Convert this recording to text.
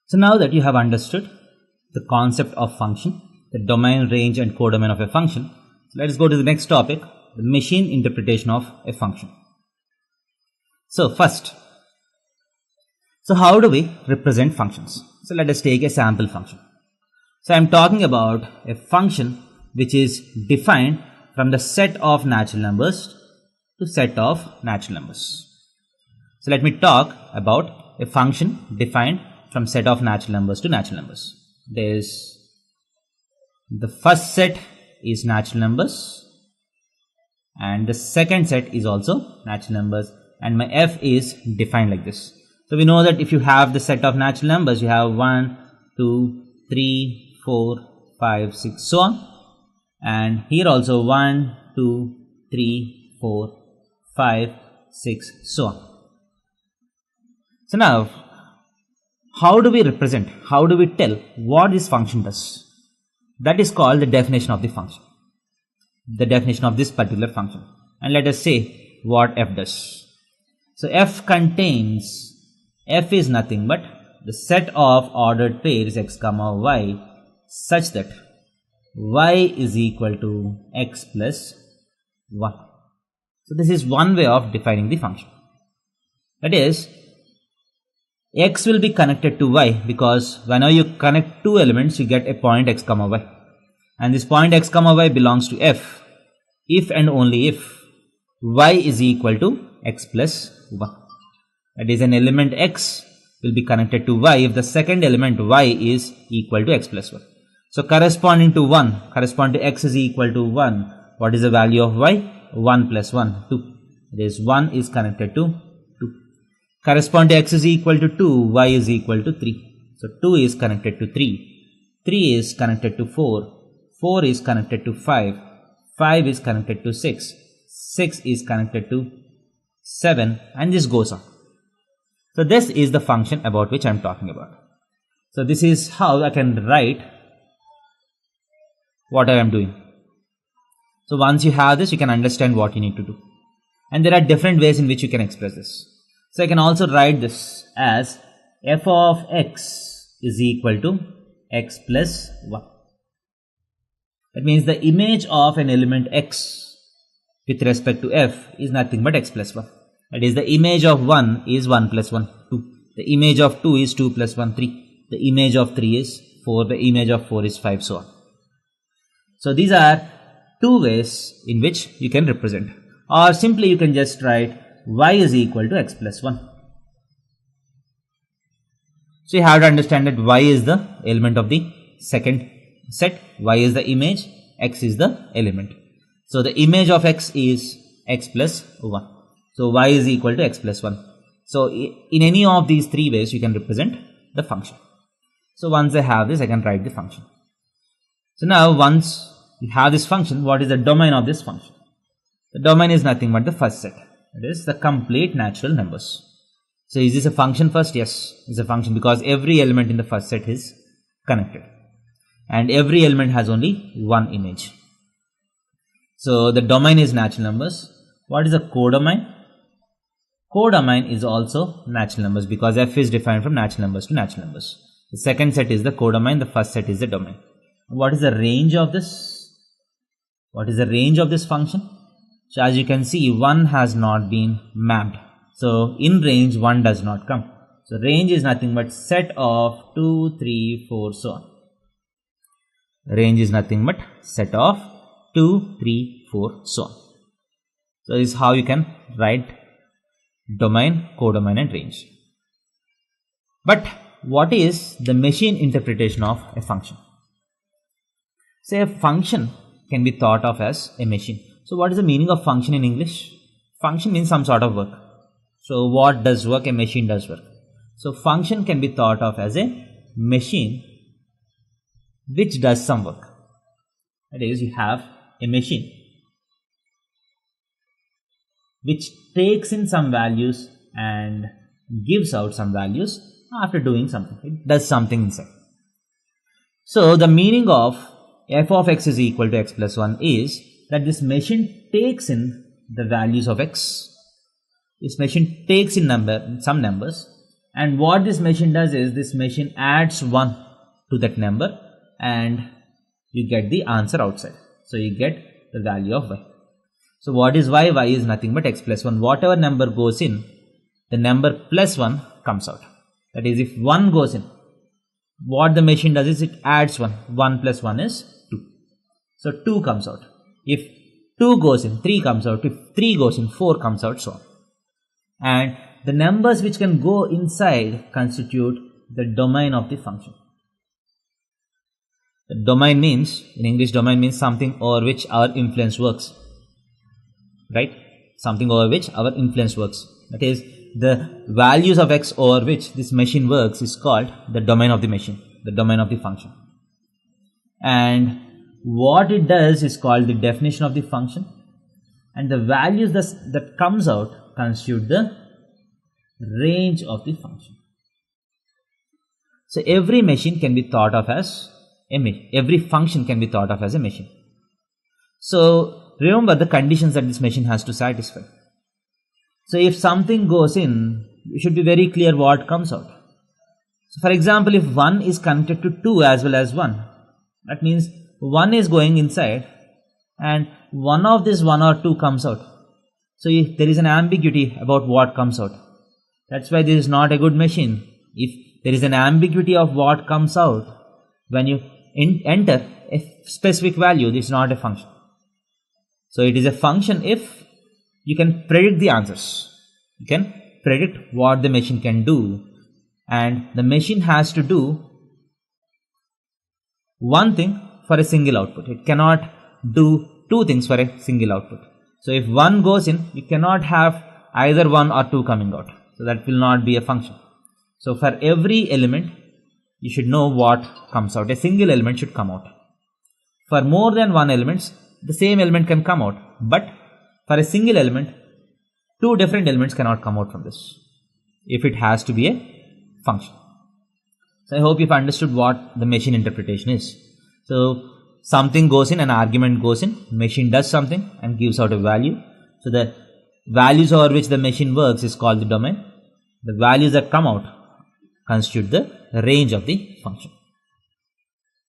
So now that you have understood the concept of function, the domain, range and codomain of a function, so let us go to the next topic, the machine interpretation of a function. So first, so how do we represent functions? So let us take a sample function. So I am talking about a function which is defined from the set of natural numbers to set of natural numbers. So let me talk about a function defined from set of natural numbers to natural numbers. The first set is natural numbers and the second set is also natural numbers, and my f is defined like this. So we know that if you have the set of natural numbers, you have 1, 2, 3, 4, 5, 6, so on. And here also 1, 2, 3, 4, 5, 6, so on. So now, how do we represent, how do we tell what this function does? That is called the definition of the function, the definition of this particular function. And let us say what f does. So f contains, f is nothing but the set of ordered pairs x comma y such that y is equal to x plus 1. So this is one way of defining the function. That is, x will be connected to y because whenever you connect two elements, you get a point x comma y. And this point x comma y belongs to f if and only if y is equal to x plus 1. That is, an element x will be connected to y if the second element y is equal to x plus 1. So corresponding to 1, corresponding to x is equal to 1, what is the value of y? 1 plus 1, 2. That is, 1 is connected to 2. Corresponding to x is equal to 2, y is equal to 3. So 2 is connected to 3, 3 is connected to 4, 4 is connected to 5, 5 is connected to 6, 6 is connected to 7, and this goes on. So this is the function about which I am talking about. So this is how I can write what I am doing. So once you have this, you can understand what you need to do. And there are different ways in which you can express this. So I can also write this as f of x is equal to x plus 1. That means the image of an element x with respect to f is nothing but x plus 1. That is, the image of 1 is 1 plus 1, 2. The image of 2 is 2 plus 1, 3. The image of 3 is 4. The image of 4 is 5, so on. So these are two ways in which you can represent. Or simply you can just write y is equal to x plus 1. So you have to understand that y is the element of the second set, y is the image, x is the element. So the image of x is x plus 1. So y is equal to x plus 1. So in any of these three ways you can represent the function. So once I have this, I can write the function. So now once you have this function, what is the domain of this function? The domain is nothing but the first set. That is the complete natural numbers. So is this a function first? Yes, it's a function because every element in the first set is connected. And every element has only one image. So the domain is natural numbers. What is the codomain? Codomain is also natural numbers because f is defined from natural numbers to natural numbers. The second set is the codomain, the first set is the domain. What is the range of this? What is the range of this function? So as you can see, 1 has not been mapped. So in range 1 does not come. So range is nothing but set of 2, 3, 4, so on. Range is nothing but set of 2, 3, 4, so on. So this is how you can write domain, codomain and range. But what is the machine interpretation of a function? Say a function can be thought of as a machine. So what is the meaning of function in English? Function means some sort of work. So what does work? A machine does work. So function can be thought of as a machine which does some work. That is, you have a machine which takes in some values and gives out some values after doing something. It does something inside. So the meaning of f of x is equal to x plus 1 is that this machine takes in the values of x. This machine takes in some numbers And what this machine does is, this machine adds 1 to that number and you get the answer outside. So you get the value of y. So what is y? Y is nothing but x plus 1. Whatever number goes in, the number plus 1 comes out. That is, if 1 goes in, what the machine does is it adds 1. 1 plus 1 is 2. So 2 comes out. If 2 goes in, 3 comes out. If 3 goes in, 4 comes out, so on. And the numbers which can go inside constitute the domain of the function. The domain means, in English, domain means something over which our influence works. Right? Something over which our influence works. That is, the values of x over which this machine works is called the domain of the machine, the domain of the function. And what it does is called the definition of the function. And the values that comes out constitute the range of the function. So every machine can be thought of as a machine. Every function can be thought of as a machine. So remember the conditions that this machine has to satisfy. So if something goes in, you should be very clear what comes out. So for example, if 1 is connected to 2 as well as 1, that means 1 is going inside and one of this 1 or 2 comes out. So if there is an ambiguity about what comes out. That's why this is not a good machine. If there is an ambiguity of what comes out, when you enter a specific value, this is not a function. So it is a function if you can predict the answers. You can predict what the machine can do. And the machine has to do one thing for a single output. It cannot do 2 things for a single output. So if 1 goes in, you cannot have either 1 or 2 coming out. So that will not be a function. So for every element, you should know what comes out. A single element should come out. For more than 1 elements, the same element can come out. But for a single element, 2 different elements cannot come out from this, if it has to be a function. So I hope you've understood what the machine interpretation is. So something goes in, an argument goes in, machine does something and gives out a value. So the values over which the machine works is called the domain. The values that come out constitute the range of the function.